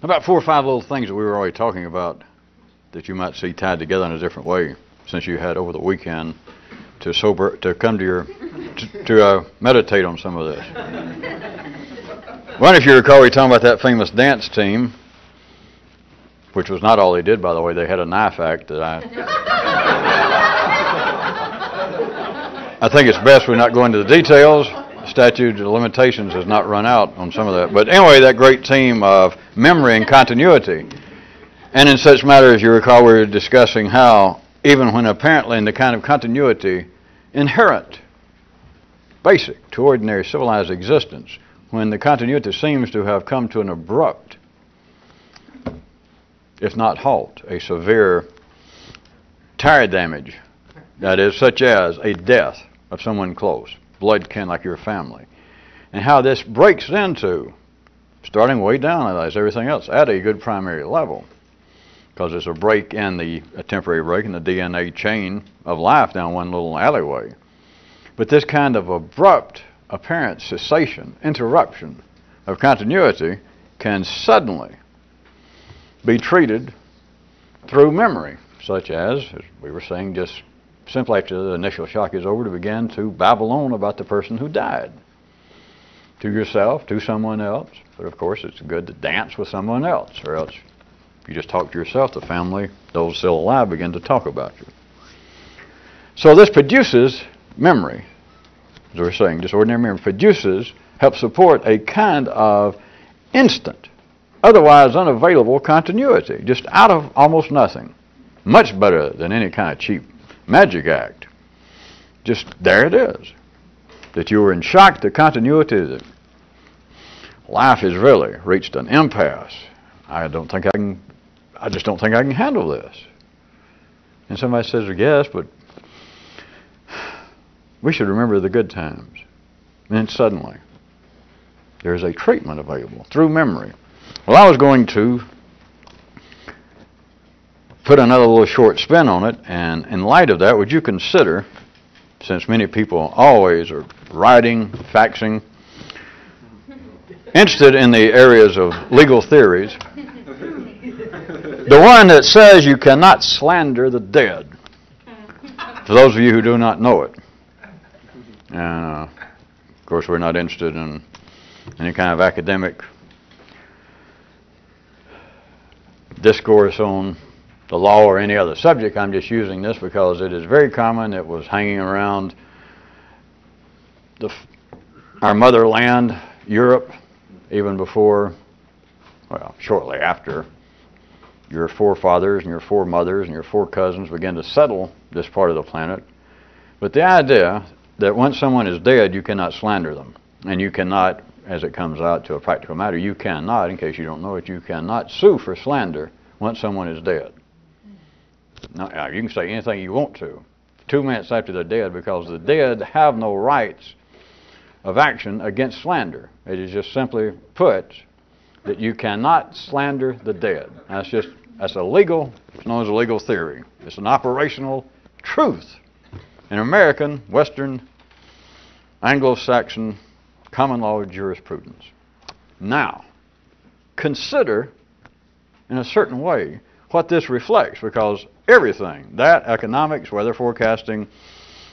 About 4 or 5 little things that we were already talking about that you might see tied together in a different way, since you had over the weekend to come to your to meditate on some of this. One, if you recall, we were talking about that famous dance team, which was not all they did, by the way. They had a knife act that I think it's best we not go into the details. The statute of limitations has not run out on some of that. But anyway, that great team of memory and continuity. And in such matter, as you recall, we were discussing how, even when apparently in the kind of continuity inherent, basic to ordinary civilized existence, when the continuity seems to have come to an abrupt, if not halt, a severe tire damage, that is, such as a death of someone close, blood kin like your family, and how this breaks into, starting way down as everything else, at a good primary level, because there's a break in a temporary break in the DNA chain of life down one little alleyway. But this kind of abrupt, apparent cessation, interruption of continuity can suddenly be treated through memory, such as we were saying, just simply after the initial shock is over, to begin to babble on about the person who died. To yourself, to someone else. But of course, it's good to dance with someone else, or else if you just talk to yourself, the family, those still alive, begin to talk about you. So this produces memory. As we were saying, just ordinary memory helps support a kind of instant, otherwise unavailable continuity, just out of almost nothing. Much better than any kind of cheap magic act. Just there it is. That you were in shock, the continuity that life has really reached an impasse. I just don't think I can handle this. And somebody says, yes, but we should remember the good times. And then suddenly, there's a treatment available through memory. Well, I was going to put another little short spin on it, and in light of that, would you consider, since many people always are writing, faxing, interested in the areas of legal theories, the one that says you cannot slander the dead, for those of you who do not know it. And, of course, we're not interested in any kind of academic discourse on the law or any other subject. I'm just using this because it is very common. It was hanging around our motherland, Europe, even before, well, shortly after your forefathers and your foremothers and your forecousins began to settle this part of the planet. But the idea that once someone is dead, you cannot slander them. And you cannot, as it comes out to a practical matter, you cannot, in case you don't know it, you cannot sue for slander once someone is dead. Now, you can say anything you want to 2 minutes after they're dead, because the dead have no rights of action against slander. It is just simply put that you cannot slander the dead. That's a legal, it's known as a legal theory. It's an operational truth in American, Western, Anglo-Saxon common law jurisprudence. Now, consider in a certain way what this reflects, because everything, that, economics, weather forecasting,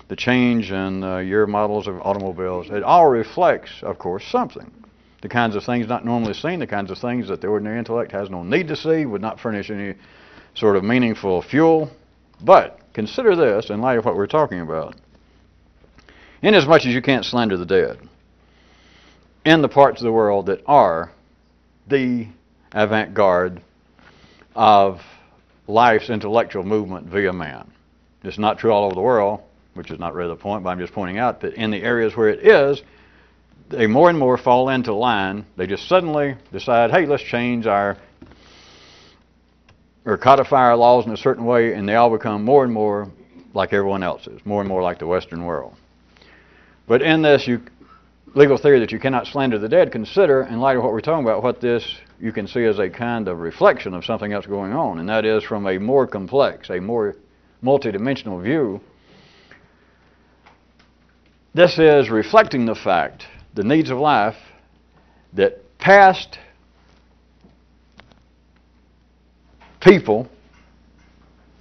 the change in year models of automobiles, it all reflects, of course, something. The kinds of things not normally seen, the kinds of things that the ordinary intellect has no need to see, would not furnish any sort of meaningful fuel. But consider this in light of what we're talking about. Inasmuch as you can't slander the dead, in the parts of the world that are the avant-garde of life's intellectual movement via man. It's not true all over the world, which is not really the point, but I'm just pointing out that in the areas where it is, they more and more fall into line. They just suddenly decide, hey, let's change or codify our laws in a certain way, and they all become more and more like everyone else's, more and more like the Western world. But in this legal theory that you cannot slander the dead, consider, in light of what we're talking about, what this you can see as a kind of reflection of something else going on, and that is from a more complex, a more multidimensional view. This is reflecting the fact, the needs of life, that past people,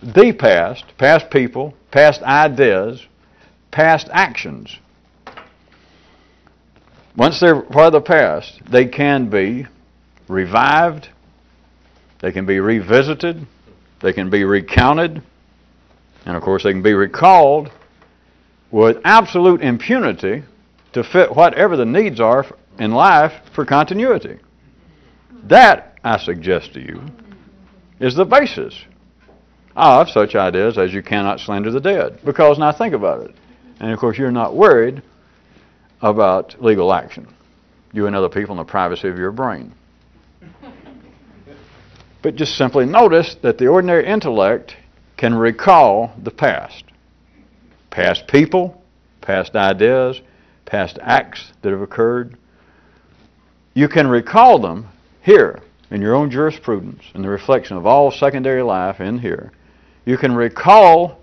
the past people, past ideas, past actions. Once they're part of the past, they can be revived, they can be revisited, they can be recounted, and of course they can be recalled with absolute impunity to fit whatever the needs are in life for continuity. That, I suggest to you, is the basis of such ideas as you cannot slander the dead. Because now think about it. And of course you're not worried about legal action. You and other people in the privacy of your brain. But just simply notice that the ordinary intellect can recall the past. Past people, past ideas, past acts that have occurred. You can recall them here in your own jurisprudence, in the reflection of all secondary life in here. You can recall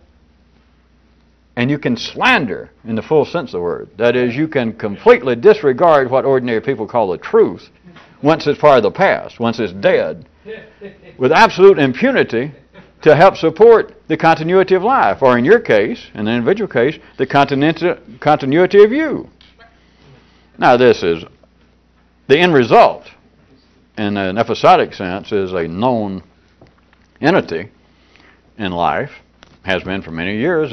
and you can slander in the full sense of the word. That is, you can completely disregard what ordinary people call the truth once it's part of the past, once it's dead, with absolute impunity to help support the continuity of life, or in your case, in the individual case, the continuity of you. Now this is the end result, in an episodic sense, is a known entity in life, has been for many years.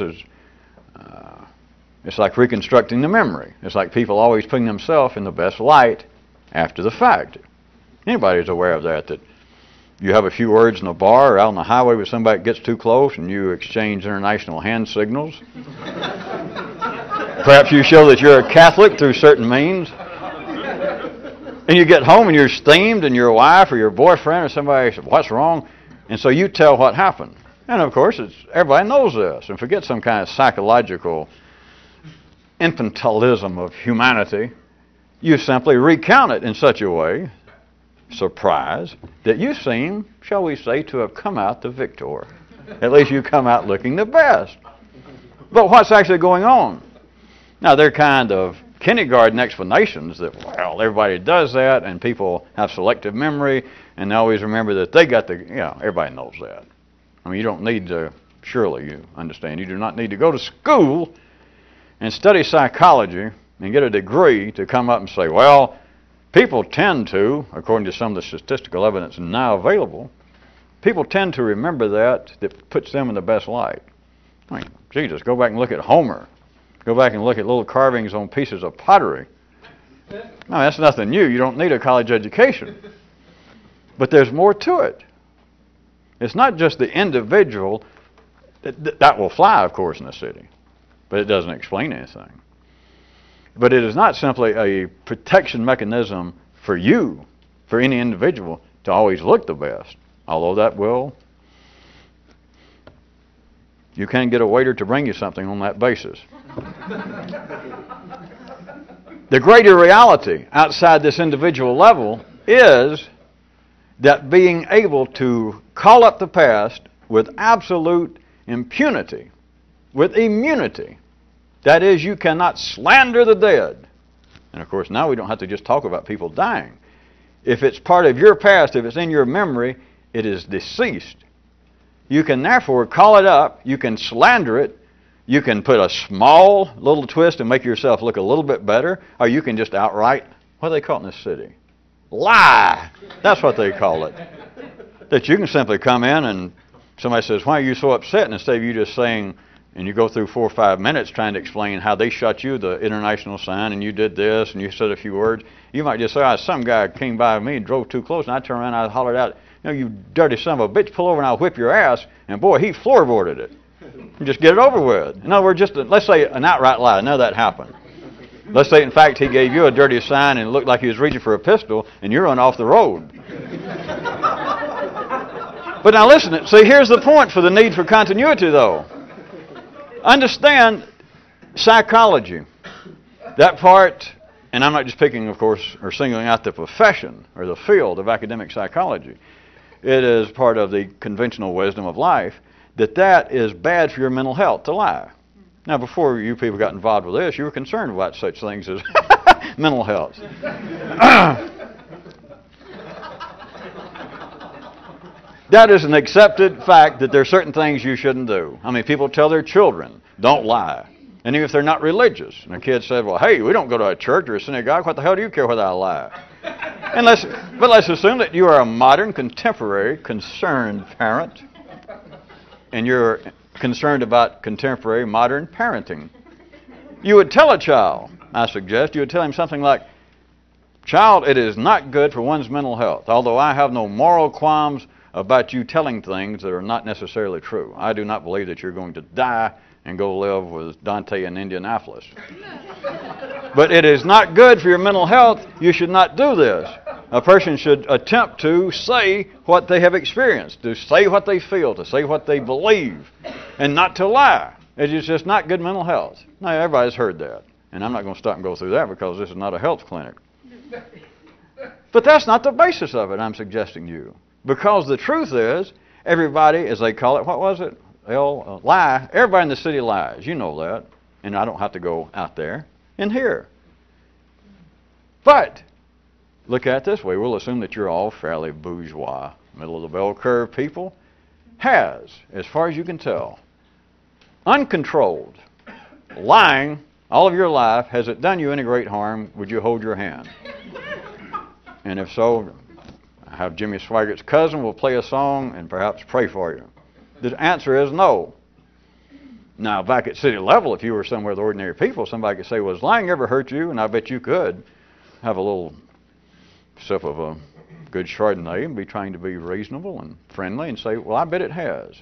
It's like reconstructing the memory. It's like people always putting themselves in the best light after the fact. Anybody's aware of that, that you have a few words in a bar or out on the highway with somebody that gets too close and you exchange international hand signals. Perhaps you show that you're a Catholic through certain means. And you get home and you're steamed and your wife or your boyfriend or somebody says, "What's wrong?" And so you tell what happened. And of course, everybody knows this. And forget some kind of psychological infantilism of humanity. You simply recount it in such a way, surprise, that you seem, shall we say, to have come out the victor. At least you come out looking the best. But what's actually going on? Now, they're kind of kindergarten explanations that, well, everybody does that, and people have selective memory, and they always remember that they got everybody knows that. I mean, you don't need to, surely you understand, you do not need to go to school and study psychology and get a degree to come up and say, well, people tend to, according to some of the statistical evidence now available, people tend to remember that puts them in the best light. I mean, Jesus, go back and look at Homer. Go back and look at little carvings on pieces of pottery. No, that's nothing new. You don't need a college education. But there's more to it. It's not just the individual. That will fly, of course, in the city. But it doesn't explain anything. But it is not simply a protection mechanism for you, for any individual, to always look the best. Although that will. You can get a waiter to bring you something on that basis. The greater reality outside this individual level is that being able to call up the past with absolute impunity, with immunity. That is, you cannot slander the dead. And of course, now we don't have to just talk about people dying. If it's part of your past, if it's in your memory, it is deceased. You can therefore call it up, you can slander it, you can put a small little twist and make yourself look a little bit better, or you can just outright, what do they call it in this city? Lie! That's what they call it. That you can simply come in and somebody says, why are you so upset? And instead of you just saying, and you go through 4 or 5 minutes trying to explain how they shot you the international sign and you did this and you said a few words, you might just say, some guy came by me and drove too close and I turned around and I hollered out, you dirty son of a bitch, pull over and I'll whip your ass. And boy, he floorboarded it. And just get it over with. In other words, let's say an outright lie. None of that happened. Let's say, in fact, he gave you a dirty sign and it looked like he was reaching for a pistol and you run off the road. But now listen, see, here's the point for the need for continuity, though. Understand psychology. That part, and I'm not just picking, of course, or singling out the profession or the field of academic psychology. It is part of the conventional wisdom of life that is bad for your mental health to lie. Now, before you people got involved with this, you were concerned about such things as mental health. That is an accepted fact that there are certain things you shouldn't do. I mean, people tell their children, don't lie. And even if they're not religious, and the kid said, well, hey, we don't go to a church or a synagogue. What the hell do you care whether I lie? But let's assume that you are a modern, contemporary, concerned parent, and you're concerned about contemporary, modern parenting. You would tell a child, I suggest, you would tell him something like, child, it is not good for one's mental health, although I have no moral qualms about you telling things that are not necessarily true. I do not believe that you're going to die and go live with Dante in Indianapolis. But it is not good for your mental health. You should not do this. A person should attempt to say what they have experienced, to say what they feel, to say what they believe, and not to lie. It is just not good mental health. Now, everybody's heard that, and I'm not going to stop and go through that because this is not a health clinic. But that's not the basis of it, I'm suggesting to you. Because the truth is, everybody, as they call it, what was it? They'll lie. Everybody in the city lies. You know that. And I don't have to go out there and here. But look at it this way. We'll assume that you're all fairly bourgeois, middle of the bell curve people. Has, as far as you can tell, uncontrolled, lying all of your life, has it done you any great harm? Would you hold your hand? And if so, I have Jimmy Swaggart's cousin will play a song and perhaps pray for you. The answer is no. Now, back at city level, if you were somewhere with ordinary people, somebody could say, well, has lying ever hurt you? And I bet you could have a little sip of a good Chardonnay and be trying to be reasonable and friendly and say, well, I bet it has.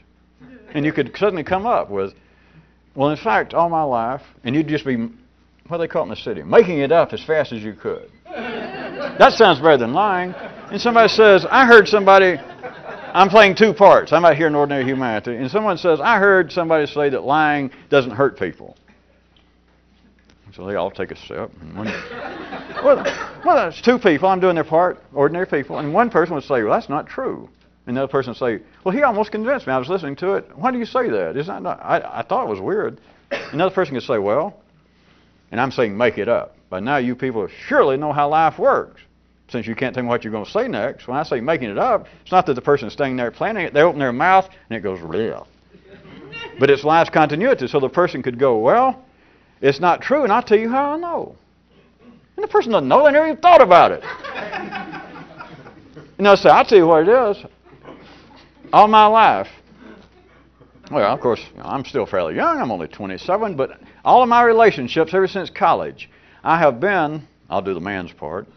And you could suddenly come up with, well, in fact, all my life, and you'd just be, what do they call it in the city, making it up as fast as you could. That sounds better than lying. And somebody says, I heard somebody, I'm playing two parts. I'm out here in ordinary humanity. And someone says, I heard somebody say that lying doesn't hurt people. So they all take a sip. And well, that's two people. I'm doing their part, ordinary people. And one person would say, well, that's not true. And the other person would say, well, he almost convinced me. I was listening to it. Why do you say that? Isn't that not, I thought it was weird. Another person could say, well, and I'm saying make it up. But now you people surely know how life works. Since you can't tell me what you're going to say next, when I say making it up, it's not that the person is standing there planning it. They open their mouth and it goes real. But it's life's continuity, so the person could go, well, it's not true, and I'll tell you how I know. And the person doesn't know. They never even thought about it. And they'll say, I'll tell you what it is. All my life. Well, of course, I'm still fairly young. I'm only 27. But all of my relationships ever since college, I have been, I'll do the man's part,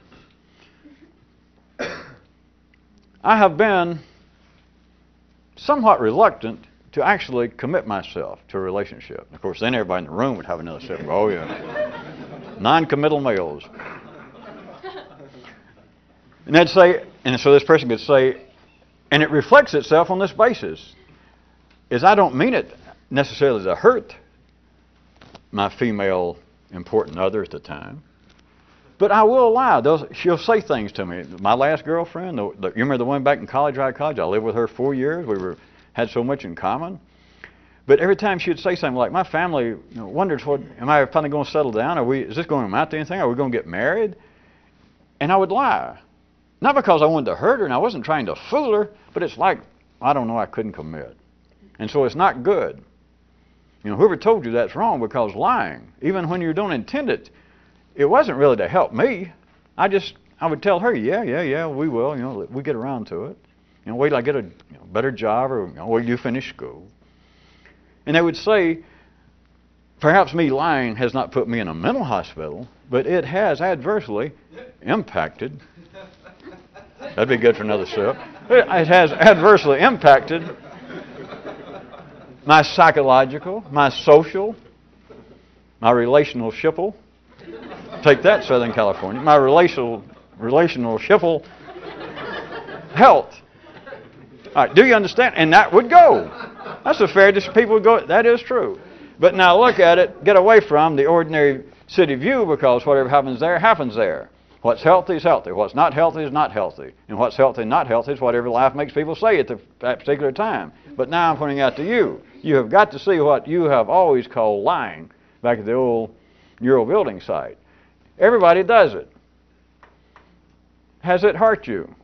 I have been somewhat reluctant to actually commit myself to a relationship. Of course, then everybody in the room would have another sip. Oh, yeah. Non-committal males. And they'd say, and so this person could say, and it reflects itself on this basis, is I don't mean it necessarily to hurt my female important other at the time, but I will lie. She'll say things to me. My last girlfriend, you remember the one back in college, right? College? I lived with her 4 years. We had so much in common. But every time she'd say something like, my family wonders, am I finally going to settle down? Is this going to amount to anything? Are we going to get married? And I would lie. Not because I wanted to hurt her, and I wasn't trying to fool her, but it's like, I don't know, I couldn't commit. And so it's not good. Whoever told you that's wrong, because lying, even when you don't intend it, it wasn't really to help me. I would tell her, yeah, we will. We get around to it. Wait till I get a better job, or wait till you finish school. And they would say, perhaps me lying has not put me in a mental hospital, but it has adversely impacted. That'd be good for another sip. It has adversely impacted my psychological, my social, my relational shipple. Take that, Southern California. My relational shipple health. All right, do you understand? And that would go. That's a fair people would go. That is true. But now look at it. Get away from the ordinary city view, because whatever happens there happens there. What's healthy is healthy. What's not healthy is not healthy. And what's healthy and not healthy is whatever life makes people say at that particular time. But now I'm pointing out to you. You have got to see what you have always called lying back at the old Euro building site. Everybody does it. Has it hurt you?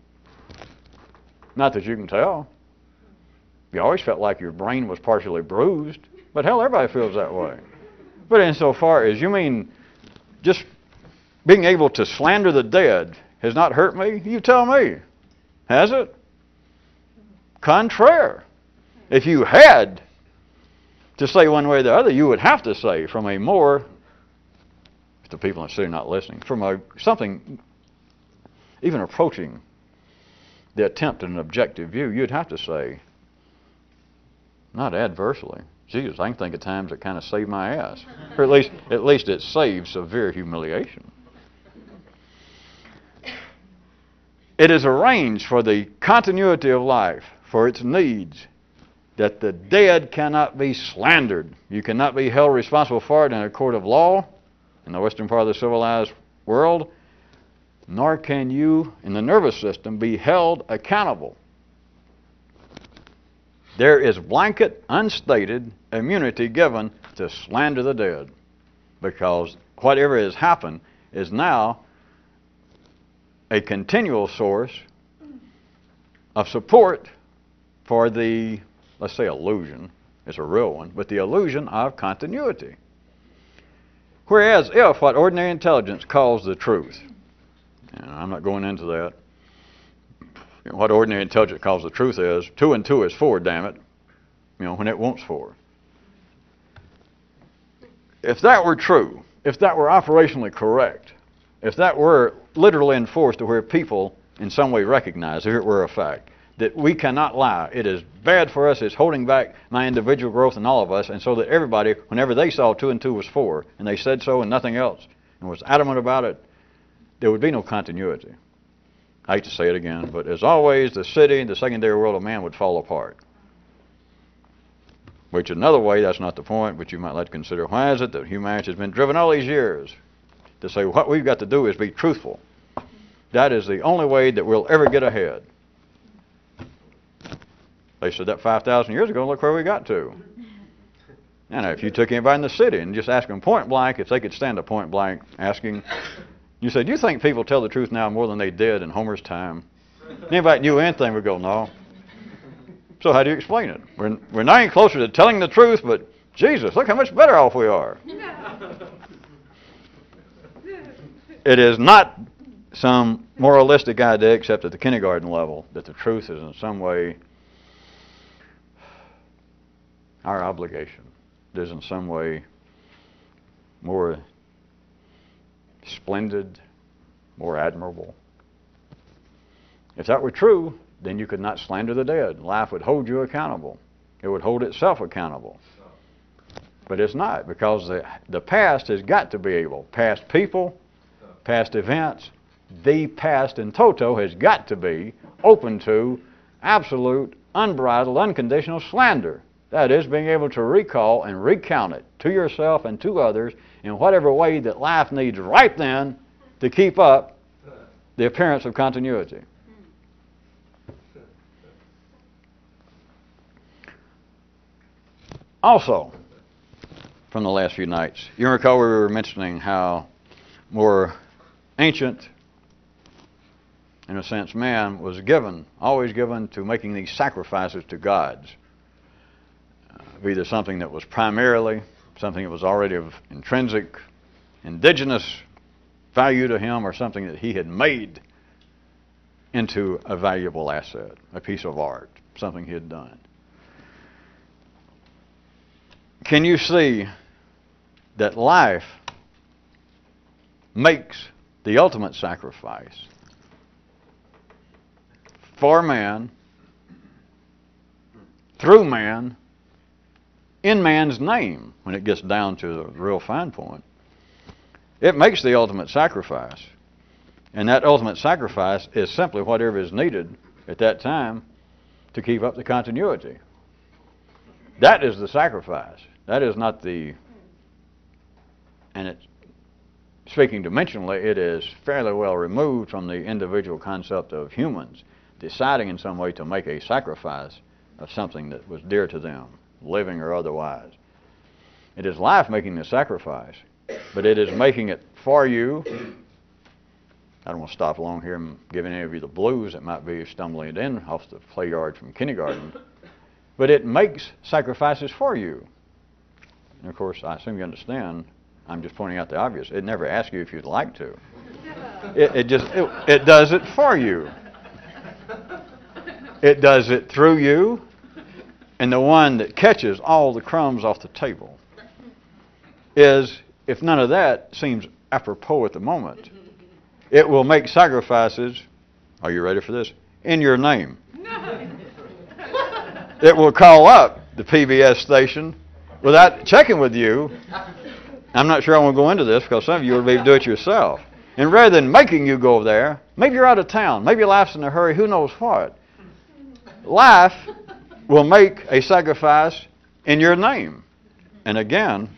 Not that you can tell. You always felt like your brain was partially bruised. But hell, everybody feels that way. But insofar as you mean just being able to slander the dead has not hurt me, you tell me. Has it? Contraire. If you had to say one way or the other, you would have to say from a more, if the people in the city are not listening, from something even approaching the attempt at an objective view, you'd have to say, not adversely. Jesus, I can think of times that kind of saved my ass. Or at least it saved severe humiliation. It is arranged for the continuity of life, for its needs, that the dead cannot be slandered. You cannot be held responsible for it in a court of law in the western part of the civilized world, nor can you in the nervous system be held accountable. There is blanket, unstated immunity given to slander the dead, because whatever has happened is now a continual source of support for the, let's say, illusion. It's a real one, but the illusion of continuity. Whereas if what ordinary intelligence calls the truth, and I'm not going into that, what ordinary intelligence calls the truth is 2 and 2 is 4, damn it, when it wants 4. If that were true, if that were operationally correct, if that were literally enforced to where people in some way recognize, if it were a fact, that we cannot lie, it is bad for us, it's holding back my individual growth in all of us, and so that everybody, whenever they saw 2 and 2 was 4, and they said so and nothing else, and was adamant about it, there would be no continuity. I hate to say it again, but as always, the city, the secondary world of man would fall apart. Which another way, that's not the point, but you might like to consider, why is it that humanity has been driven all these years to say what we've got to do is be truthful. That is the only way that we'll ever get ahead. They said that 5,000 years ago, look where we got to. And if you took anybody in the city and just asked them point blank, if they could stand a point blank asking, you said, do you think people tell the truth now more than they did in Homer's time? Anybody that knew anything would go, no. So how do you explain it? We're not any closer to telling the truth, but Jesus, look how much better off we are. It is not some moralistic idea, except at the kindergarten level, that the truth is in some way our obligation. It is in some way more splendid, more admirable. If that were true, then you could not slander the dead. Life would hold you accountable. It would hold itself accountable. But it's not, because the past has got to be able, past people, past events, the past in toto has got to be open to absolute, unbridled, unconditional slander. That is, being able to recall and recount it to yourself and to others in whatever way that life needs right then to keep up the appearance of continuity. Also, from the last few nights, you recall we were mentioning how more ancient, in a sense, man was always given to making these sacrifices to gods. Either something that was primarily, something that was already of intrinsic, indigenous value to him, or something that he had made into a valuable asset, a piece of art, something he had done. Can you see that life makes the ultimate sacrifice for man, through man, in man's name, when it gets down to the real fine point? It makes the ultimate sacrifice. And that ultimate sacrifice is simply whatever is needed at that time to keep up the continuity. That is the sacrifice. That is not the, and it's, speaking dimensionally, it is fairly well removed from the individual concept of humans deciding in some way to make a sacrifice of something that was dear to them, living or otherwise. It is life making the sacrifice, but it is making it for you. I don't want to stop long here and give any of you the blues that might be stumbling in off the play yard from kindergarten. but it makes sacrifices for you. And of course, I assume you understand, I'm just pointing out the obvious. It never asks you if you'd like to. It does it for you. It does it through you, and the one that catches all the crumbs off the table is, if none of that seems apropos at the moment, it will make sacrifices, are you ready for this, in your name. It will call up the PBS station without checking with you. I'm not sure I want to go into this because some of you will be able to do it yourself. And rather than making you go there, maybe you're out of town, maybe life's in a hurry, who knows what. Life will make a sacrifice in your name. And again,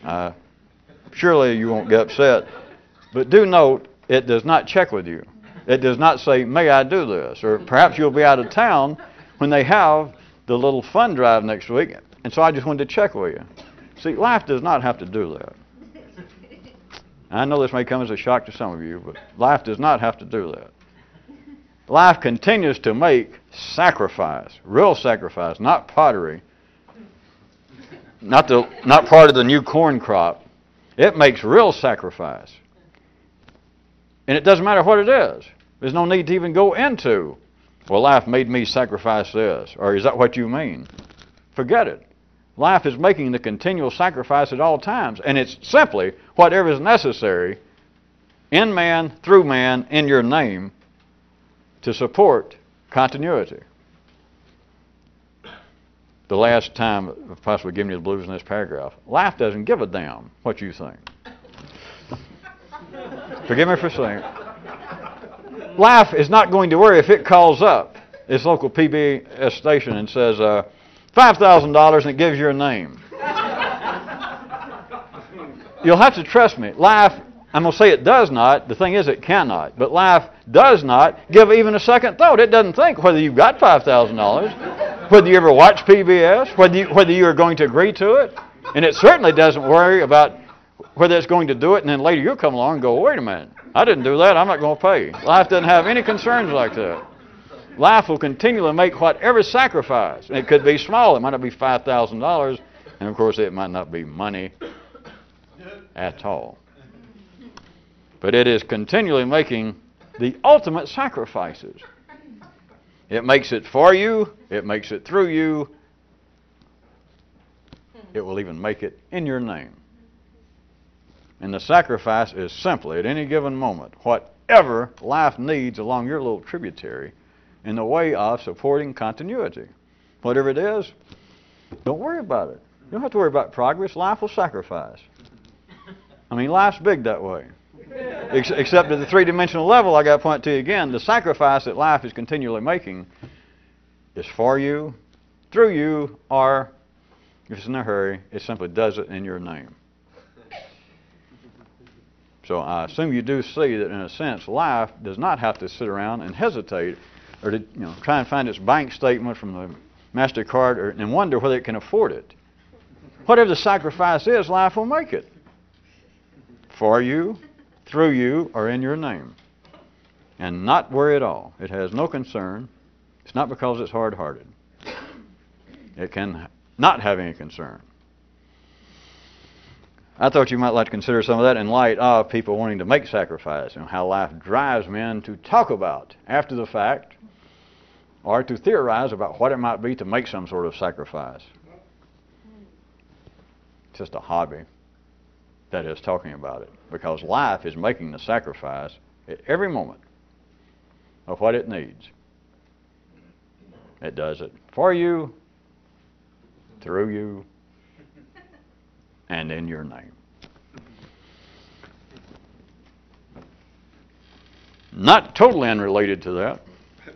surely you won't get upset, but do note, it does not check with you. It does not say, may I do this? Or perhaps you'll be out of town when they have the little fun drive next week, and so I just wanted to check with you. See, life does not have to do that. I know this may come as a shock to some of you, but life does not have to do that. Life continues to make sacrifice, real sacrifice, not pottery, not part of the new corn crop. It makes real sacrifice. And it doesn't matter what it is. There's no need to even go into, well, life made me sacrifice this, or is that what you mean? Forget it. Life is making the continual sacrifice at all times, and it's simply whatever is necessary in man, through man, in your name, to support continuity. The last time I've possibly given you the blues in this paragraph, life doesn't give a damn what you think. Forgive me for saying it. Life is not going to worry if it calls up its local PBS station and says, $5,000 and it gives your name. You'll have to trust me. Life, I'm going to say it does not. The thing is it cannot. But life does not give even a second thought. It doesn't think whether you've got $5,000, whether you ever watch PBS, whether you are going to agree to it. And it certainly doesn't worry about whether it's going to do it, and then later you'll come along and go, wait a minute, I didn't do that, I'm not going to pay. Life doesn't have any concerns like that. Life will continually make whatever sacrifice. It could be small, it might not be $5,000, and of course it might not be money at all. But it is continually making the ultimate sacrifices. It makes it for you, it makes it through you, it will even make it in your name. And the sacrifice is simply, at any given moment, whatever life needs along your little tributary in the way of supporting continuity. Whatever it is, don't worry about it. You don't have to worry about progress. Life will sacrifice. I mean, life's big that way. Except at the three-dimensional level, I got to point to you again, the sacrifice that life is continually making is for you, through you, or, if it's in a hurry, it simply does it in your name. So I assume you do see that, in a sense, life does not have to sit around and hesitate or to try and find its bank statement from the MasterCard and wonder whether it can afford it. Whatever the sacrifice is, life will make it. For you, through you, or in your name. And not worry at all. It has no concern. It's not because it's hard-hearted. It can not have any concern. I thought you might like to consider some of that in light of people wanting to make sacrifice and how life drives men to talk about after the fact or to theorize about what it might be to make some sort of sacrifice. It's just a hobby, that is, talking about it, because life is making the sacrifice at every moment of what it needs. It does it for you, through you, and in your name. Not totally unrelated to that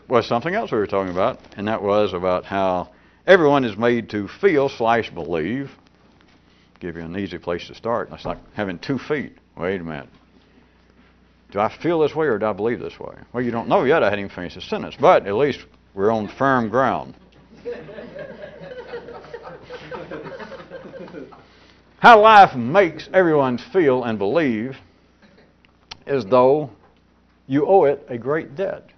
was something else we were talking about, and that was about how everyone is made to feel/believe. Give you an easy place to start. That's like having 2 feet. Wait a minute. Do I feel this way or do I believe this way? Well, you don't know yet. I hadn't even finished the sentence, but at least we're on firm ground. How life makes everyone feel and believe as though you owe it a great debt.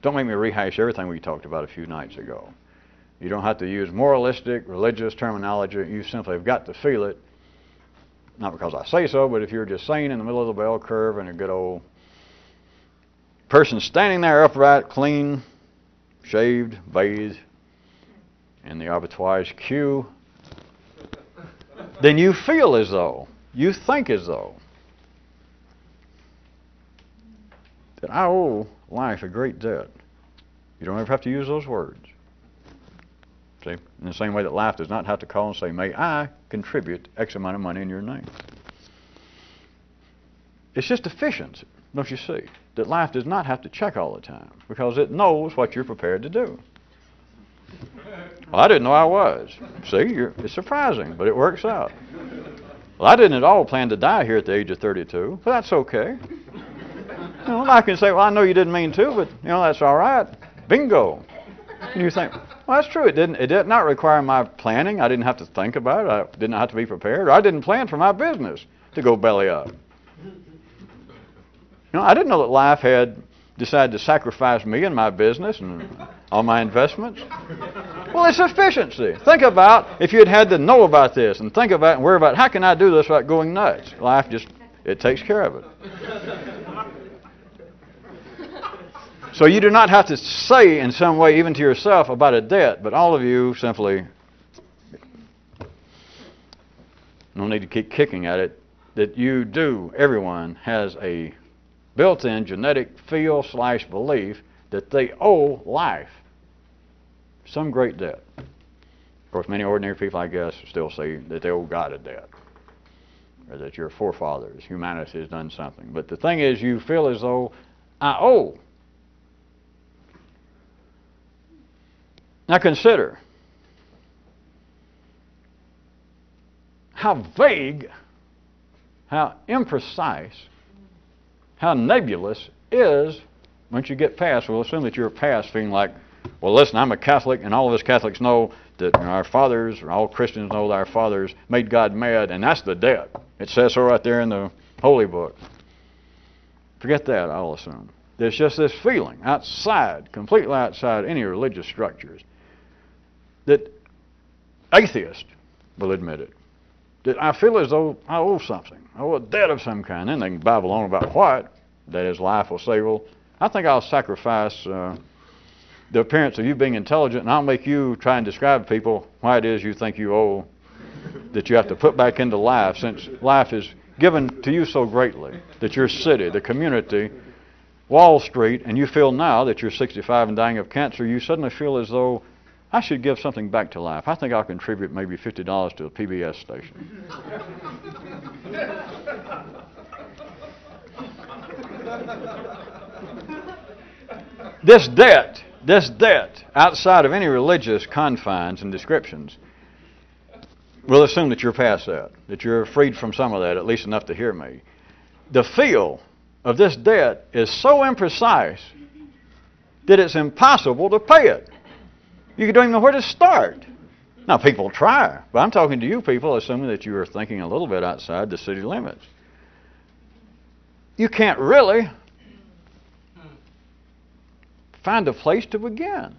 Don't make me rehash everything we talked about a few nights ago. You don't have to use moralistic, religious terminology. You simply have got to feel it. Not because I say so, but if you're just sane in the middle of the bell curve and a good old person standing there upright, clean, shaved, bathed, in the arbitrage queue, then you feel as though, you think as though, that I owe life a great debt. You don't ever have to use those words. See? In the same way that life does not have to call and say, may I contribute X amount of money in your name. It's just efficiency, don't you see? That life does not have to check all the time because it knows what you're prepared to do. Well, I didn't know I was. See, it's surprising, but it works out. Well, I didn't at all plan to die here at the age of 32, but that's okay. You know, I can say, well, I know you didn't mean to, but, you know, that's all right. Bingo. And you think, well, that's true. It did not require my planning. I didn't have to think about it. I didn't have to be prepared. Or I didn't plan for my business to go belly up. You know, I didn't know that life had decided to sacrifice me and my business and all my investments. Well, it's efficiency. Think about if you had had to know about this and think about and worry about how can I do this without going nuts. Life just, it takes care of it. So you do not have to say in some way, even to yourself, about a debt, but all of you simply, no need to keep kicking at it, that you do, everyone has a built-in genetic feel/belief that they owe life some great debt. Of course, many ordinary people, I guess, still say that they owe God a debt, or that your forefathers, humanity, has done something. But the thing is, you feel as though I owe. Now consider how vague, how imprecise, how nebulous is once you get past. We'll assume that you're past feeling like, well, listen, I'm a Catholic, and all of us Catholics know that our fathers, or all Christians know that our fathers made God mad, and that's the debt. It says so right there in the Holy Book. Forget that, I'll assume. There's just this feeling outside, completely outside any religious structures, that atheists will admit it, that I feel as though I owe something. I owe a debt of some kind. Then they can babble on about what. That is, life will say, well, I think I'll sacrifice the appearance of you being intelligent, and I'll make you try and describe to people why it is you think you owe, that you have to put back into life, since life is given to you so greatly, that your city, the community, Wall Street, and you feel now that you're 65 and dying of cancer, you suddenly feel as though I should give something back to life. I think I'll contribute maybe $50 to a PBS station. This debt, outside of any religious confines and descriptions, we'll assume that you're past that you're freed from some of that, at least enough to hear me. The feel of this debt is so imprecise that it's impossible to pay it. You don't even know where to start. Now, people try, but I'm talking to you people, assuming that you are thinking a little bit outside the city limits. You can't really find a place to begin.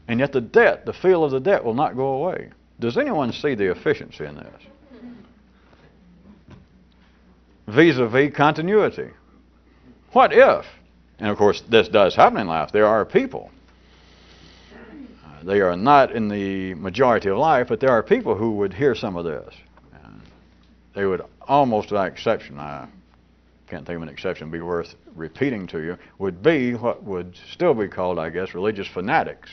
And yet the debt, the feel of the debt will not go away. Does anyone see the efficiency in this? Vis-a-vis continuity. What if, and of course this does happen in life, there are people, they are not in the majority of life, but there are people who would hear some of this. And they would almost, without exception, I can't think of an exception be worth repeating to you, would be what would still be called, I guess, religious fanatics.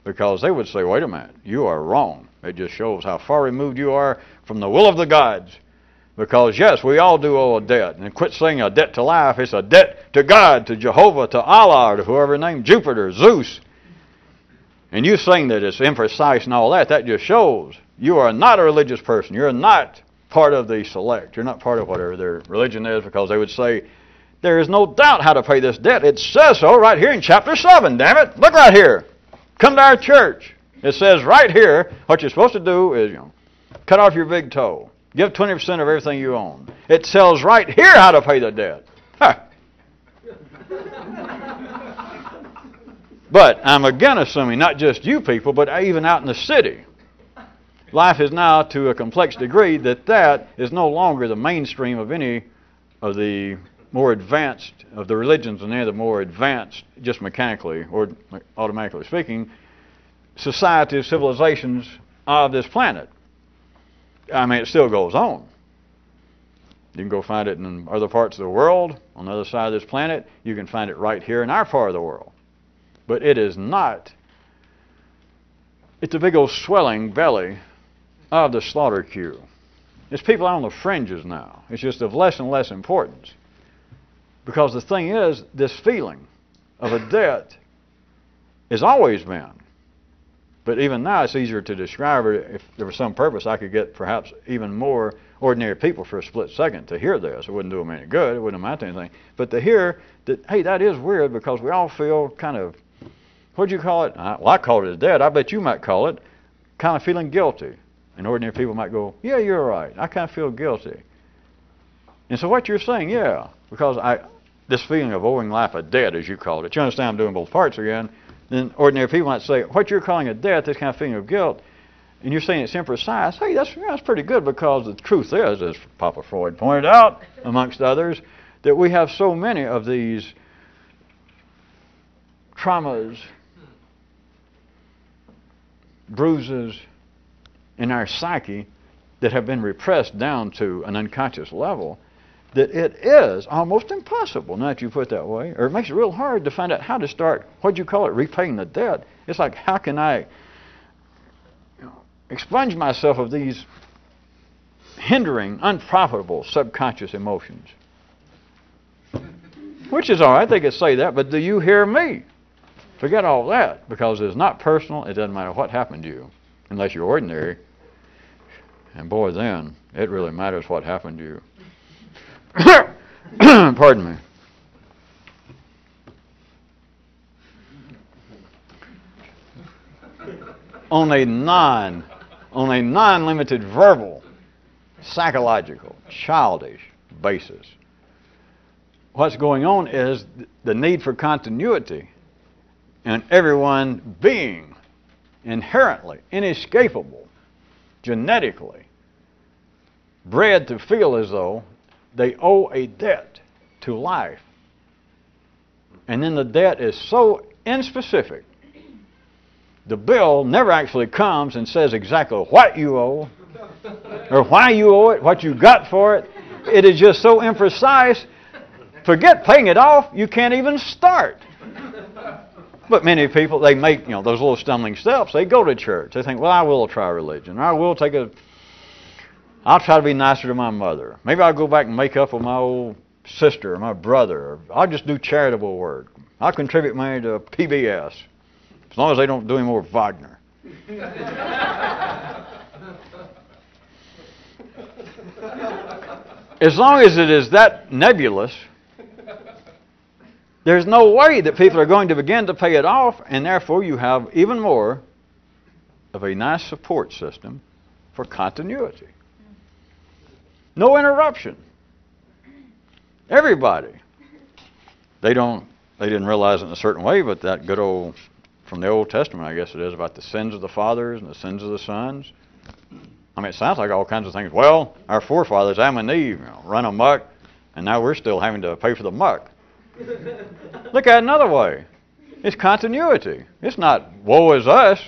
Because they would say, wait a minute, you are wrong. It just shows how far removed you are from the will of the gods. Because, yes, we all do owe a debt. And quit saying a debt to life. It's a debt to God, to Jehovah, to Allah, to whoever named Jupiter, Zeus. And you saying that it's imprecise and all that, that just shows you are not a religious person. You're not part of the select. You're not part of whatever their religion is, because they would say, there is no doubt how to pay this debt. It says so right here in chapter 7, damn it. Look right here. Come to our church. It says right here, what you're supposed to do is, cut off your big toe. Give 20% of everything you own. It tells right here how to pay the debt. Huh. But I'm again assuming not just you people, but even out in the city, life is now to a complex degree that is no longer the mainstream of any of the more advanced of the religions and any of the more advanced, just mechanically or automatically speaking, societies, civilizations of this planet. I mean, it still goes on. You can go find it in other parts of the world, on the other side of this planet. You can find it right here in our part of the world. But it is not. It's a big old swelling belly of the slaughter queue. It's people out on the fringes now. It's just of less and less importance. Because the thing is, this feeling of a debt has always been. But even now it's easier to describe it. If there was some purpose, I could get perhaps even more ordinary people for a split second to hear this. It wouldn't do them any good. It wouldn't amount to anything. But to hear that, hey, that is weird because we all feel kind of, what'd you call it? Well, I called it a debt. I bet you might call it kind of feeling guilty. And ordinary people might go, yeah, you're right. I kind of feel guilty. And so what you're saying, yeah, because this feeling of owing life a debt, as you called it, you understand I'm doing both parts again, then ordinary people might say, what you're calling a debt, this kind of feeling of guilt, and you're saying it's imprecise, hey, that's pretty good because the truth is, as Papa Freud pointed out, amongst others, that we have so many of these traumas, bruises in our psyche that have been repressed down to an unconscious level that it is almost impossible, now that you put it that way, or it makes it real hard to find out how to start, what'd you call it, repaying the debt. It's like, how can I expunge myself of these hindering, unprofitable subconscious emotions? Which is all right, they could say that, but do you hear me? Forget all that, because it's not personal. It doesn't matter what happened to you, unless you're ordinary. And boy, then, it really matters what happened to you. Pardon me. On a non-limited verbal, psychological, childish basis, what's going on is the need for continuity and everyone being inherently, inescapable, genetically bred to feel as though they owe a debt to life. And then the debt is so inspecific. The bill never actually comes and says exactly what you owe or why you owe it, what you got for it. It is just so imprecise. Forget paying it off, you can't even start. But many people, they make those little stumbling steps. They go to church. They think, well, I will try religion. Or I'll try to be nicer to my mother. Maybe I'll go back and make up with my old sister or my brother. Or I'll just do charitable work. I'll contribute money to PBS. As long as they don't do any more Wagner. As long as it is that nebulous, there's no way that people are going to begin to pay it off, and therefore you have even more of a nice support system for continuity. No interruption. Everybody. They didn't realize it in a certain way, but that good old, from the Old Testament, I guess it is, about the sins of the fathers and the sins of the sons. I mean, it sounds like all kinds of things. Well, our forefathers, Adam and Eve, run amok, and now we're still having to pay for the muck. Look at it another way. It's continuity. It's not woe is us.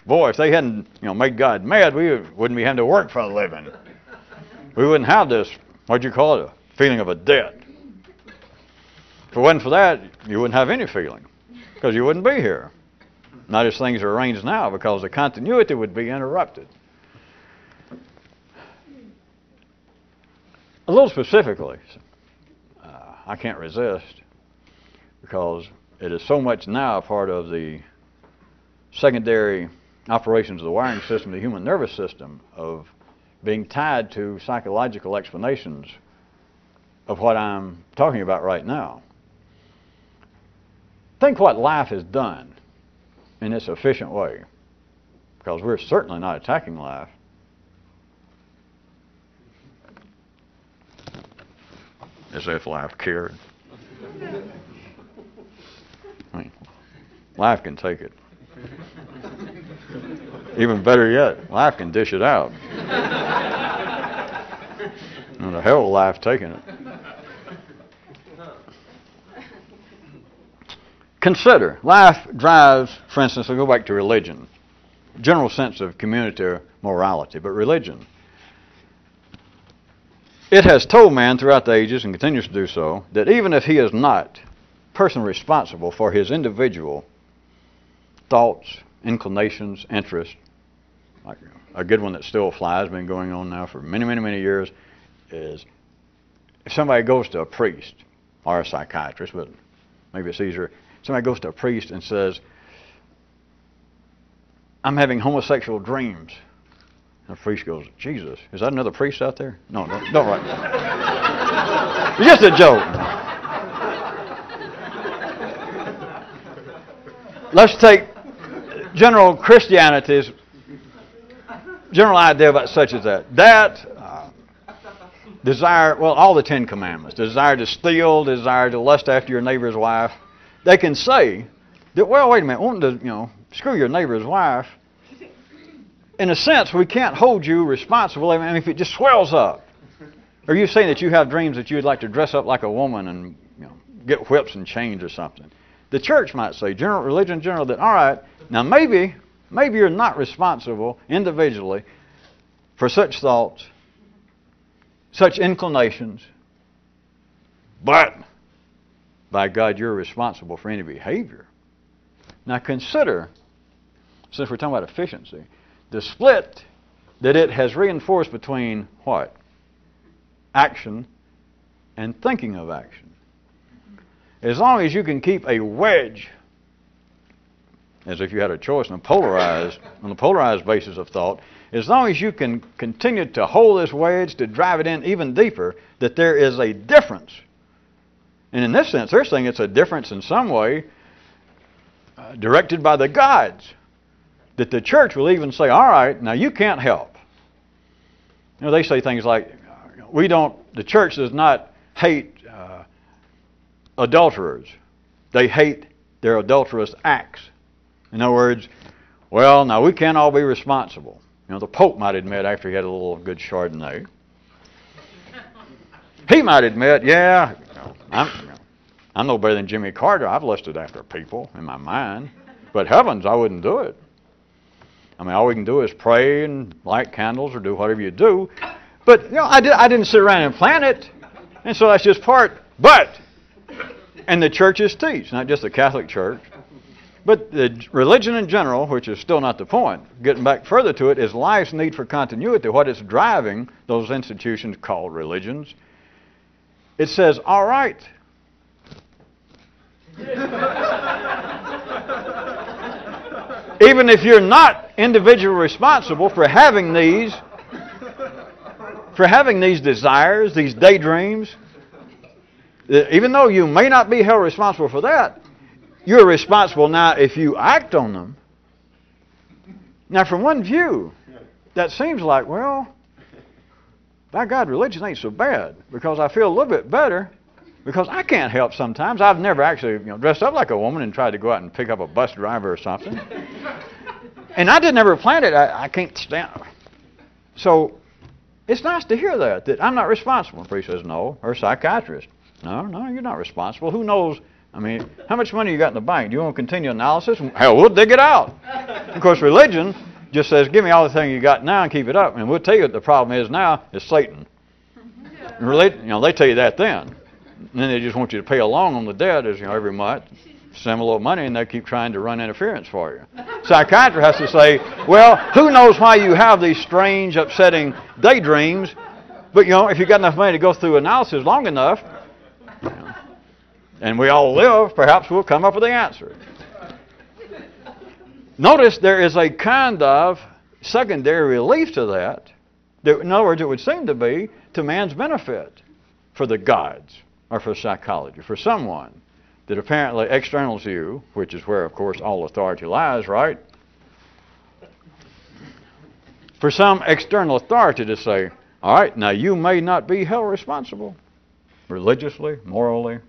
Boy, if they hadn't made God mad, we wouldn't be having to work for a living. We wouldn't have this, what'd you call it, a feeling of a debt. If it wasn't for that, you wouldn't have any feeling, because you wouldn't be here. Not as things are arranged now, because the continuity would be interrupted. A little specifically, I can't resist, because it is so much now a part of the secondary operations of the wiring system, the human nervous system, of being tied to psychological explanations of what I'm talking about right now. Think what life has done in its efficient way, because we're certainly not attacking life. As if life cared. I mean, life can take it. Even better yet, life can dish it out. And the hell of life taking it. Consider, life drives, for instance, we'll go back to religion. General sense of community morality, but religion. It has told man throughout the ages, and continues to do so, that even if he is not personally responsible for his individual thoughts, inclinations, interests, like a good one that still flies, been going on now for many, many, many years, is if somebody goes to a priest or a psychiatrist, but maybe it's easier, somebody goes to a priest and says, I'm having homosexual dreams. And the priest goes, Jesus, is that another priest out there? No, don't write that. It's just a joke. Let's take general Christianity's general idea about such as that. Desire, well, all the Ten Commandments, desire to steal, desire to lust after your neighbor's wife. They can say that, well, wait a minute, wanting to, screw your neighbor's wife. In a sense, we can't hold you responsible. I mean, if it just swells up. Are you saying that you have dreams that you would like to dress up like a woman and get whips and chains or something? The church might say, religion in general, that all right, now maybe you're not responsible individually for such thoughts, such inclinations, but by God, you're responsible for any behavior. Now consider, since we're talking about efficiency, the split that it has reinforced between what? Action and thinking of action. As long as you can keep a wedge, as if you had a choice on the polarized basis of thought, as long as you can continue to hold this wedge, to drive it in even deeper, that there is a difference. And in this sense, they're saying it's a difference in some way directed by the gods. That the church will even say, all right, now you can't help. They say things like, the church does not hate adulterers. They hate their adulterous acts. In other words, well, now we can't all be responsible. The Pope might admit after he had a little good Chardonnay. He might admit, yeah, I'm no better than Jimmy Carter. I've lusted after people in my mind. But heavens, I wouldn't do it. I mean, all we can do is pray and light candles or do whatever you do. But, I didn't sit around and plan it. And so that's just part. And the churches teach, not just the Catholic Church, but the religion in general, which is still not the point. Getting back further to it, is life's need for continuity, what is driving those institutions called religions. It says, all right. Even if you're not individually responsible for having these desires, these daydreams, even though you may not be held responsible for that, you're responsible now if you act on them. Now, from one view, that seems like, well, by God, religion ain't so bad, because I feel a little bit better. Because I can't help sometimes. I've never actually dressed up like a woman and tried to go out and pick up a bus driver or something. And I didn't ever plan it. I can't stand it. So it's nice to hear that I'm not responsible. The priest says no. Or a psychiatrist. No, you're not responsible. Who knows? I mean, how much money you got in the bank? Do you want to continue analysis? Hell, we'll dig it out. Of course, religion just says, give me all the thing you got now and keep it up. And we'll tell you what the problem is now is Satan. And they tell you that then. And then they just want you to pay along on the debt as every month, send a little money, and they keep trying to run interference for you. Psychiatrist has to say, well, who knows why you have these strange, upsetting daydreams, but if you've got enough money to go through analysis long enough, and we all live, perhaps we'll come up with the answer. Notice there is a kind of secondary relief to that. In other words, it would seem to be to man's benefit for the gods. Or for psychology, for someone that apparently external to you, which is where, of course, all authority lies, right? For some external authority to say, all right, now you may not be held responsible religiously, morally,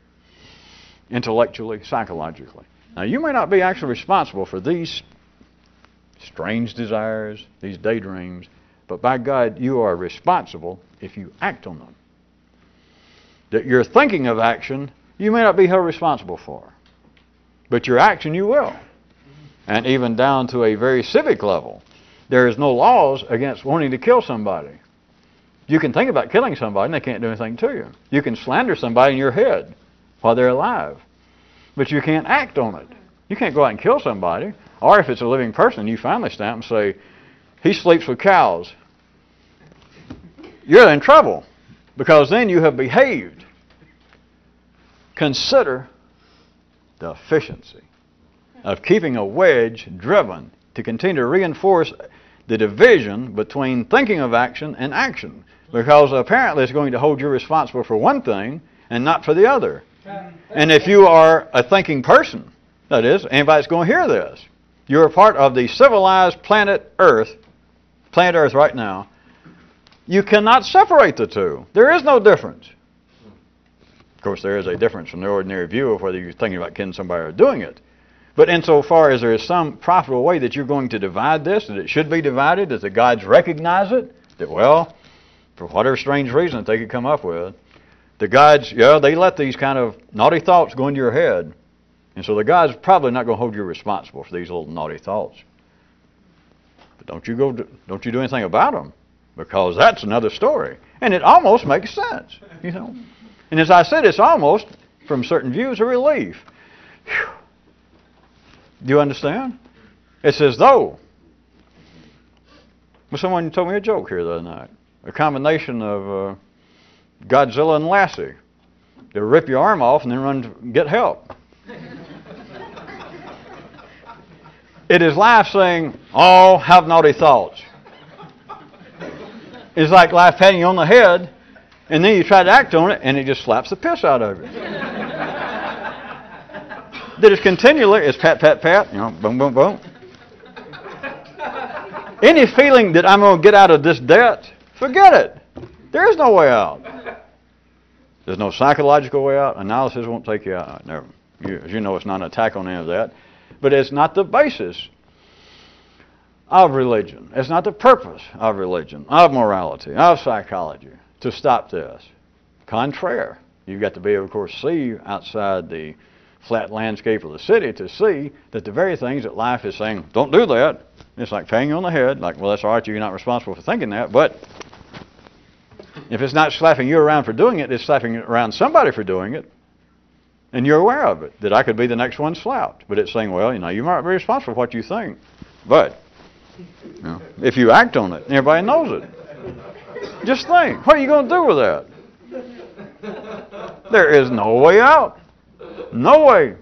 intellectually, psychologically. Now, you may not be actually responsible for these strange desires, these daydreams, but by God, you are responsible if you act on them. That you're thinking of action, you may not be held responsible for, but your action you will. And even down to a very civic level, there is no laws against wanting to kill somebody. You can think about killing somebody and they can't do anything to you. You can slander somebody in your head while they're alive, but you can't act on it. You can't go out and kill somebody. Or if it's a living person, you finally stamp and say, he sleeps with cows. You're in trouble because then you have behaved. Consider the efficiency of keeping a wedge driven to continue to reinforce the division between thinking of action and action, because apparently it's going to hold you responsible for one thing and not for the other. And if you are a thinking person, that is, anybody's going to hear this, you're a part of the civilized planet Earth right now, you cannot separate the two. There is no difference. Of course, there is a difference from the ordinary view of whether you're thinking about killing somebody or doing it. But insofar as there is some profitable way that you're going to divide this, that it should be divided, that the gods recognize it, that, well, for whatever strange reason that they could come up with, the gods, they let these kind of naughty thoughts go into your head. And so the gods are probably not going to hold you responsible for these little naughty thoughts. But don't you do anything about them, because that's another story. And it almost makes sense, you know. And as I said, it's almost, from certain views, a relief. Whew. Do you understand? It's as though, well, someone told me a joke here the other night. A combination of Godzilla and Lassie. They'll rip your arm off and then run to get help. It is life saying, oh, have naughty thoughts. It's like life patting you on the head, and then you try to act on it, and it just slaps the piss out of you. That is continually, it's pat, pat, pat, you know, boom, boom, boom. Any feeling that I'm going to get out of this debt, forget it. There is no way out. There's no psychological way out. Analysis won't take you out. Never. As you know, it's not an attack on any of that. But it's not the basis of religion. It's not the purpose of religion, of morality, of psychology, to stop this. Contraire. You've got to be able, of course, see outside the flat landscape of the city to see that the very things that life is saying, don't do that. It's like patting you on the head, like, well, that's all right, you're not responsible for thinking that, but if it's not slapping you around for doing it, it's slapping around somebody for doing it, and you're aware of it, that I could be the next one slapped. But it's saying, well, you know, you might be responsible for what you think, but you know, if you act on it, everybody knows it. Just think, what are you going to do with that? There is no way out. No way.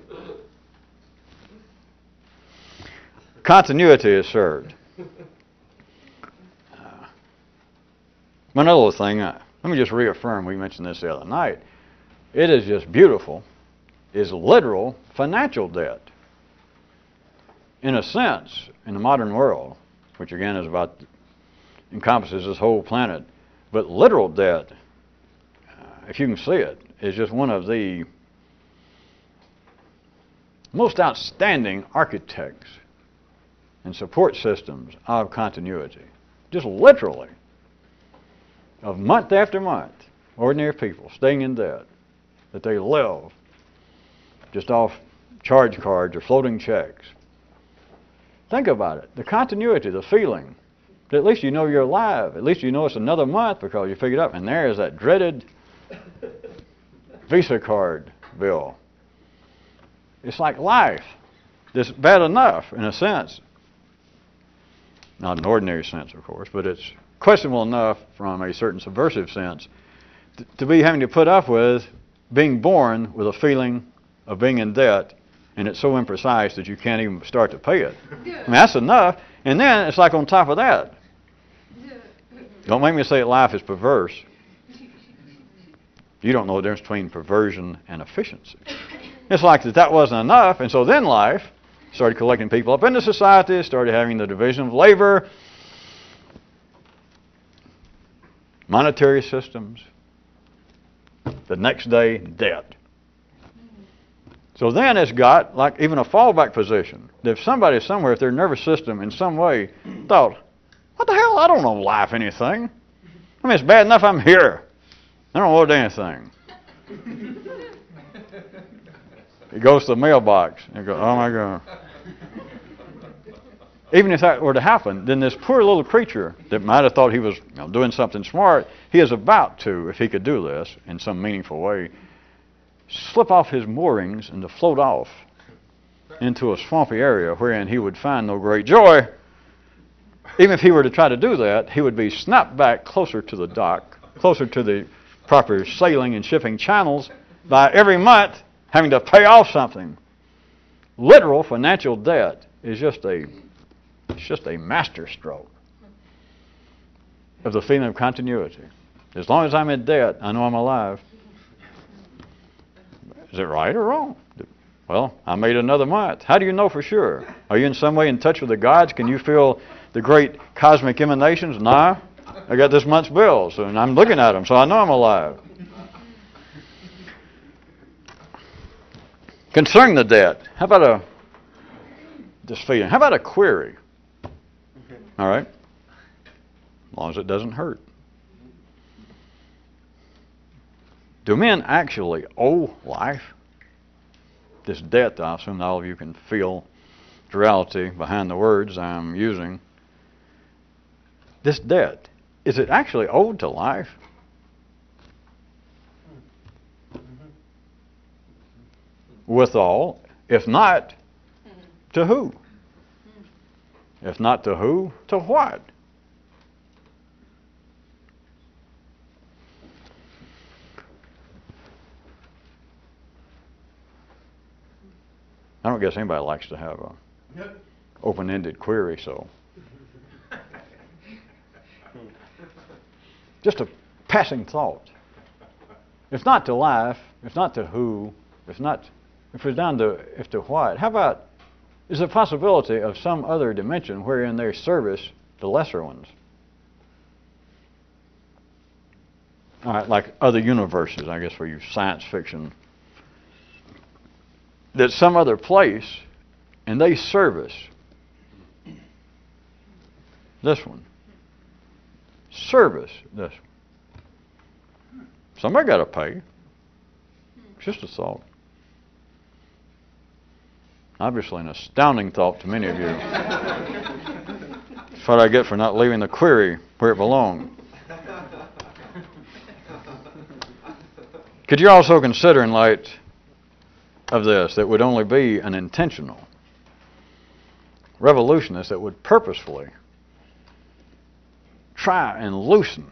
Continuity is served. One other thing, let me just reaffirm, we mentioned this the other night. It is just beautiful, is literal financial debt. In a sense, in the modern world, which again is about, encompasses this whole planet, but literal debt, if you can see it, is just one of the most outstanding architects and support systems of continuity. Just literally, of month after month, ordinary people staying in debt, that they live just off charge cards or floating checks. Think about it. The continuity, the feeling, that at least you know you're alive. At least you know it's another month because you figured out, and there is that dreaded Visa card bill. It's like life. It's bad enough, in a sense. Not an ordinary sense, of course, but it's questionable enough from a certain subversive sense to be having to put up with being born with a feeling of being in debt, and it's so imprecise that you can't even start to pay it. I mean, that's enough. And then it's like on top of that. Don't make me say that life is perverse. You don't know the difference between perversion and efficiency. It's like that wasn't enough, and so then life started collecting people up into society, started having the division of labor, monetary systems, the next day, debt. So then it's got like even a fallback position. If somebody somewhere, if their nervous system in some way thought, what the hell, I don't know life anything. I mean, it's bad enough I'm here. I don't owe anything. He goes to the mailbox and goes, oh my God. Even if that were to happen, then this poor little creature that might have thought he was doing something smart, he is about to, if he could do this in some meaningful way, slip off his moorings and to float off into a swampy area wherein he would find no great joy. Even if he were to try to do that, he would be snapped back closer to the dock, closer to the proper sailing and shipping channels by every month having to pay off something. Literal financial debt is just a masterstroke of the feeling of continuity. As long as I'm in debt, I know I'm alive. Is it right or wrong? Well, I made another month. How do you know for sure? Are you in some way in touch with the gods? Can you feel the great cosmic emanations? Nah. I got this month's bills, and I'm looking at them, so I know I'm alive. Concerning the debt, how about this feeling? How about a query? All right? As long as it doesn't hurt. Do men actually owe life? This debt, I assume all of you can feel the reality behind the words I'm using. This debt, is it actually owed to life? Withal, if not, to who? If not to who, to what? I don't guess anybody likes to have a open-ended query, so. Just a passing thought. If not to life, if not to who, if it's down to if to what, how about, is there a possibility of some other dimension wherein they service the lesser ones? All right, like other universes, I guess, for you science fiction. That some other place, and they service this one. Service this one. Somebody got to pay. It's just a thought. Obviously an astounding thought to many of you. That's what I get for not leaving the query where it belonged. Could you also consider, in light of this, that would only be an intentional revolutionist that would purposefully try and loosen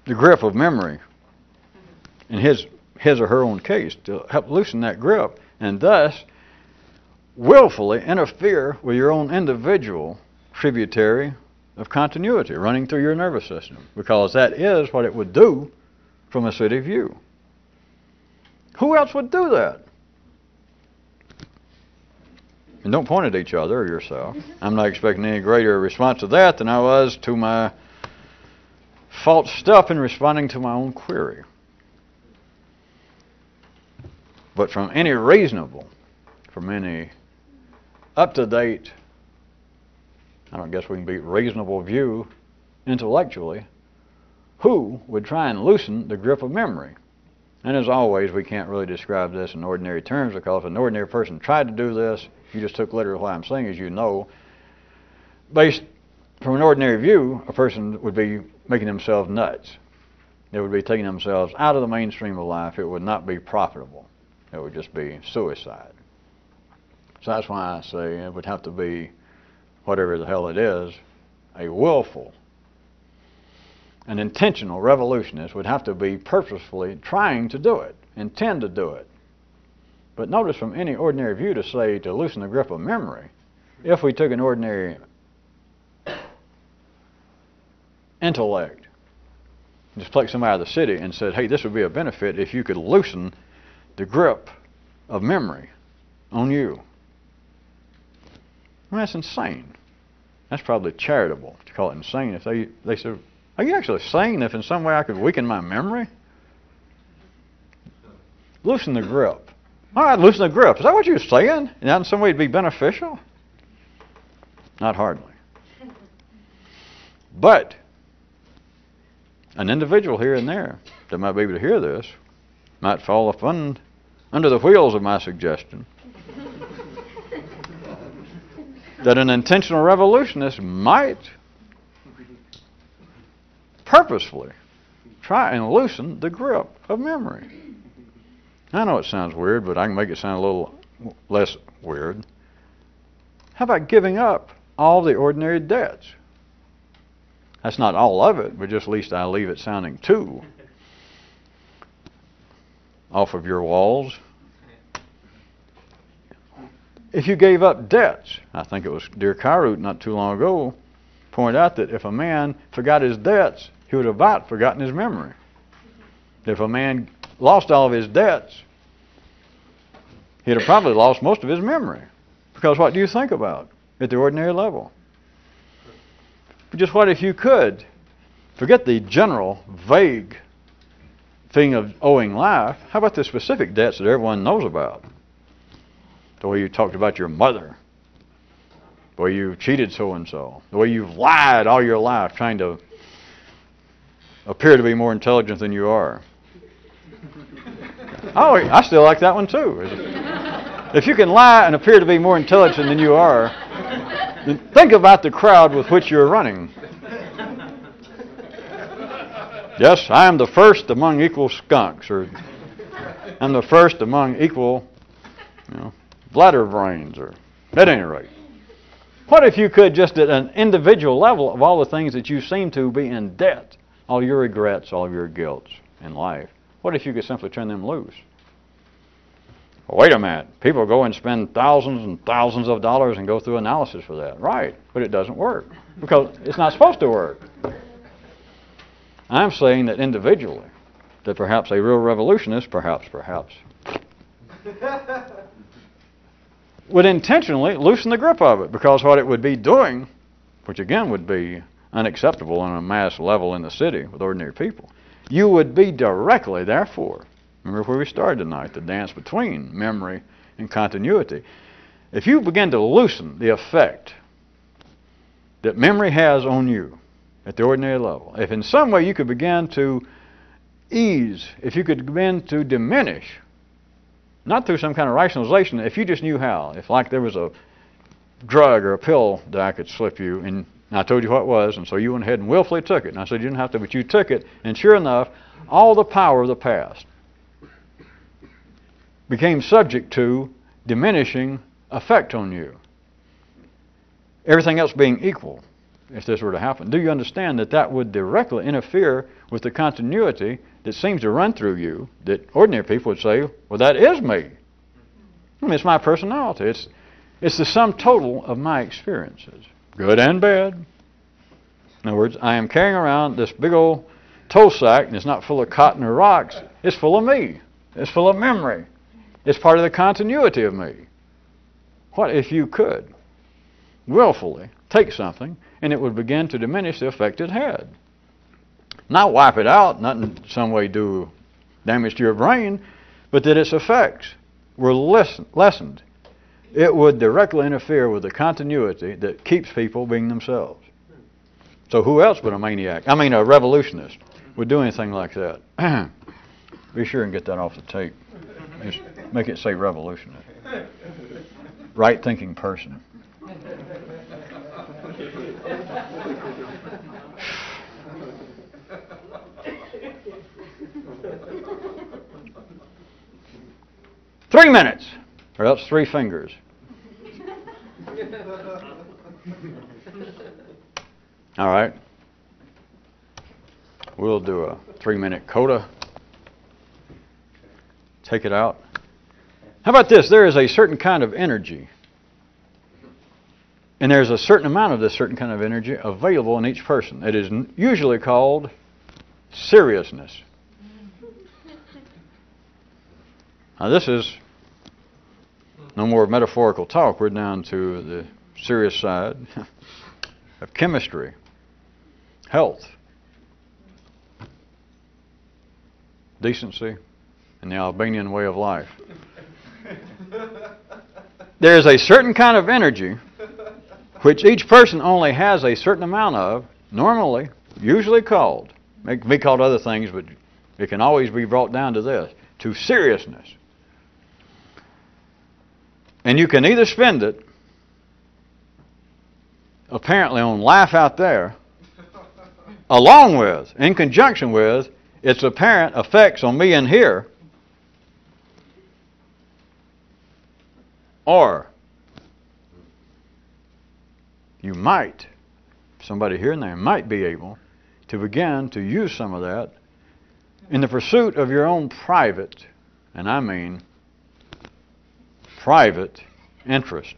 the grip of memory in his or her own case, to help loosen that grip, and thus willfully interfere with your own individual tributary of continuity running through your nervous system, because that is what it would do from a city view. Who else would do that? And don't point at each other or yourself. I'm not expecting any greater response to that than I was to my false stuff in responding to my own query. But from any reasonable, from any up-to-date, I don't guess we can be reasonable view intellectually, who would try and loosen the grip of memory? And as always, we can't really describe this in ordinary terms, because if an ordinary person tried to do this, if you just took literally what I'm saying, as you know, based from an ordinary view, a person would be making themselves nuts. They would be taking themselves out of the mainstream of life. It would not be profitable. It would just be suicide. So that's why I say it would have to be, whatever the hell it is, a willful, an intentional revolutionist would have to be purposefully trying to do it, intend to do it. But notice, from any ordinary view, to say to loosen the grip of memory, if we took an ordinary intellect, just plucked somebody out of the city and said, hey, this would be a benefit if you could loosen the grip of memory on you. Well, that's insane. That's probably charitable to call it insane. If they said, are you actually saying if in some way I could weaken my memory? Loosen the grip. All right, loosen the grip. Is that what you're saying? And that in some way would be beneficial? Not hardly. But an individual here and there that might be able to hear this might fall upon under the wheels of my suggestion that an intentional revolutionist might purposefully try and loosen the grip of memory. I know it sounds weird, but I can make it sound a little less weird. How about giving up all the ordinary debts? That's not all of it, but just at least I leave it sounding two off of your walls. If you gave up debts, I think it was dear Kyrut not too long ago pointed out that if a man forgot his debts, he would have about forgotten his memory. If a man lost all of his debts, he'd have probably lost most of his memory. Because what do you think about at the ordinary level? But just what if you could forget the general, vague thing of owing life? How about the specific debts that everyone knows about? The way you talked about your mother, the way you cheated so-and-so, the way you've lied all your life trying to appear to be more intelligent than you are. Oh, I still like that one too. If you can lie and appear to be more intelligent than you are, then think about the crowd with which you're running. Yes, I am the first among equal skunks, or I'm the first among equal, bladder brains, or at any rate. What if you could just at an individual level of all the things that you seem to be in debt, all your regrets, all of your guilts in life, what if you could simply turn them loose? Well, wait a minute. People go and spend thousands and thousands of dollars and go through analysis for that. Right, but it doesn't work because it's not supposed to work. I'm saying that individually, that perhaps a real revolutionist, perhaps, would intentionally loosen the grip of it, because what it would be doing, which again would be unacceptable on a mass level in the city with ordinary people, you would be directly, therefore, remember where we started tonight, the dance between memory and continuity. If you begin to loosen the effect that memory has on you at the ordinary level, if in some way you could begin to ease, if you could begin to diminish, not through some kind of rationalization, if you just knew how, if like there was a drug or a pill that I could slip you, and I told you what it was, and so you went ahead and willfully took it, and I said you didn't have to, but you took it, and sure enough, all the power of the past became subject to diminishing effect on you. Everything else being equal, if this were to happen. Do you understand that that would directly interfere with the continuity that seems to run through you, that ordinary people would say, well, that is me. I mean, it's my personality. It's the sum total of my experiences, good and bad. In other words, I am carrying around this big old tow sack, and it's not full of cotton or rocks. It's full of me. It's full of memory. It's part of the continuity of me. What if you could willfully take something and it would begin to diminish the effect it had? Not wipe it out, not in some way do damage to your brain, but that its effects were lessened. It would directly interfere with the continuity that keeps people being themselves. So who else but a maniac, a revolutionist, would do anything like that? Be sure and get that off the tape. Just make it say revolutionist. Right-thinking person. Three minutes, or else 3 fingers. All right. We'll do a 3-minute coda. Take it out. How about this? There is a certain kind of energy. And there's a certain amount of this certain kind of energy available in each person. It is usually called seriousness. Now this is no more metaphorical talk. We're down to the serious side of chemistry, health, decency, in the Albanian way of life. There is a certain kind of energy which each person only has a certain amount of, normally, usually called, it can be called other things, but it can always be brought down to this, to seriousness. And you can either spend it, apparently, on life out there, along with, in conjunction with, its apparent effects on me in here, or you might, somebody here and there might be able to begin to use some of that in the pursuit of your own private, and I mean private interest.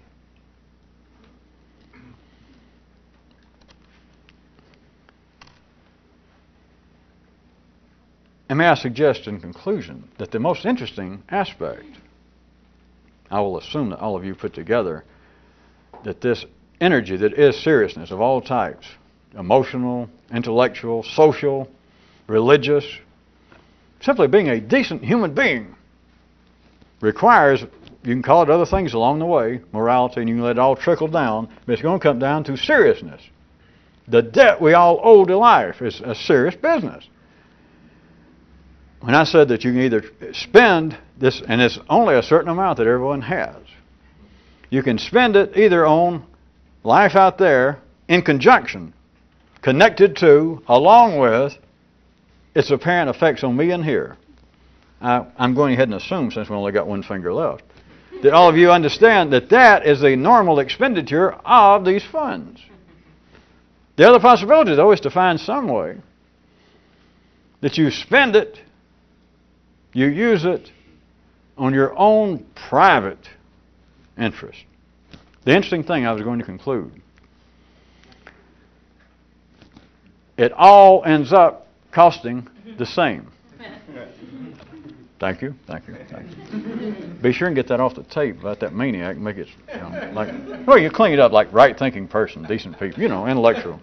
And may I suggest in conclusion that the most interesting aspect, I will assume that all of you put together, that this energy that is seriousness of all types, emotional, intellectual, social, religious, simply being a decent human being, requires, you can call it other things along the way, morality, and you can let it all trickle down, but it's going to come down to seriousness. The debt we all owe to life is a serious business. When I said that you can either spend this, and it's only a certain amount that everyone has, you can spend it either on life out there in conjunction, connected to, along with, its apparent effects on me in here. I'm going ahead and assume, since we only got one finger left, that all of you understand that that is the normal expenditure of these funds. The other possibility, though, is to find some way that you spend it, you use it on your own private interest. The interesting thing I was going to conclude, it all ends up costing the same. Thank you, thank you, thank you. Be sure and get that off the tape about that maniac. Make it, like, well, you clean it up like right-thinking person, decent people, intellectual.